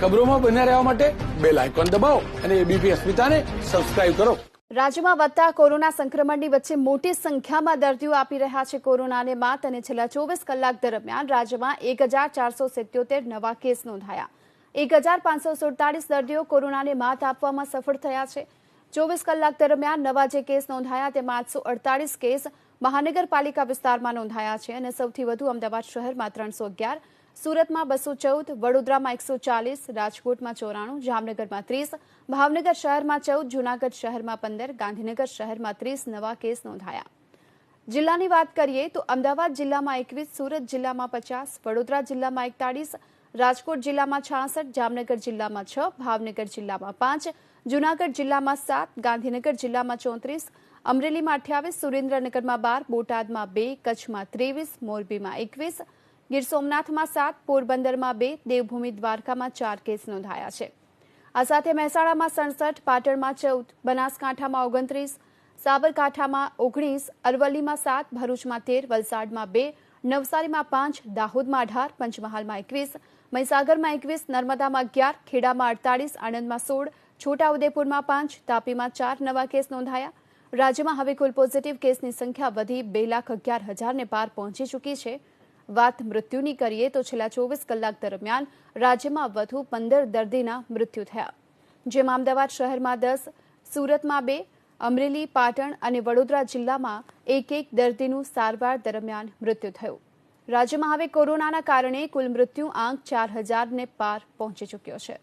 ખબરોમાં બન્યા રહેવા માટે બેલ આઇકોન દબાવો અને એબીપી અસ્મિતાને સબસ્ક્રાઇબ કરો। રાજ્યમાં વધતા કોરોના સંક્રમણની વચ્ચે મોટી સંખ્યામાં દર્દીઓ આપી રહ્યા છે કોરોનાને માત અને છેલ્લા 24 કલાક દરમિયાન રાજ્યમાં 1477 નવા કેસ નોંધાયા। 1547 દર્દીઓ કોરોનાને માત આપવામાં સફળ થયા છે। 24 કલાક દરમિયાન નવા જે કેસ નોંધાયા તેમાં 848 કેસ મહાનગરપાલિકા વિસ્તારમાં નોંધાયા છે અને સૌથી વધુ અમદાવાદ શહેરમાં 311, સુરતમાં 214, વડોદરામાં 140, રાજકોટમાં 94, જામનગરમાં 30, ભાવનગર શહેરમાં 14, જૂનાગઢ શહેરમાં 15, ગાંધીનગર શહેરમાં 30 નવા કેસ નોંધાયા। જિલ્લાની વાત કરીએ તો અમદાવાદ જિલ્લામાં 21, સુરત જિલ્લામાં 50, વડોદરા જિલ્લામાં 41, રાજકોટ જિલ્લામાં 66, જામનગર જિલ્લામાં 6, ભાવનગર જિલ્લામાં 5, જૂનાગઢ જિલ્લામાં 7, ગાંધીનગર જિલ્લામાં 34, અમરેલીમાં 28, સુરેન્દ્રનગરમાં 12, બોટાદમાં 2, કચ્છમાં 23, મોરબીમાં 21, ગીર સોમનાથમાં 7, પોરબંદરમાં 2, દેવભૂમિ દ્વારકામાં 4 કેસ નોંધાયા છે। આ સાથે મહેસાણામાં 67, પાટણમાં 14, બનાસકાંઠામાં 29, સાબરકાંઠામાં 19, અરવલ્લીમાં 7, ભરૂચમાં 13, વલસાડમાં 2, નવસારીમાં 5, દાહોદમાં 18, પંચમહાલમાં 21, મહીસાગરમાં 21, નર્મદામાં 11, ખેડામાં 48, આણંદમાં 16, છોટાઉદેપુરમાં 5, તાપીમાં 4 નવા કેસ નોંધાયા। રાજ્યમાં હવે કુલ પોઝિટિવ કેસની સંખ્યા વધી 2,11,000ને પાર પહોંચી ચૂકી છે। વાત મૃત્યુની કરીએ તો છેલ્લા 24 કલાક દરમિયાન રાજ્યમાં વધુ 15 દર્દીના મૃત્યુ થયા, જેમાં અમદાવાદ શહેરમાં 10, સુરતમાં 2, અમરેલી, પાટણ અને વડોદરા જિલ્લામાં એક દર્દીનું સારવાર દરમિયાન મૃત્યુ થયું। રાજ્યમાં હવે કોરોનાના કારણે કુલ મૃત્યુ આંક 4,000ને પાર પહોંચી ચૂક્યો છે।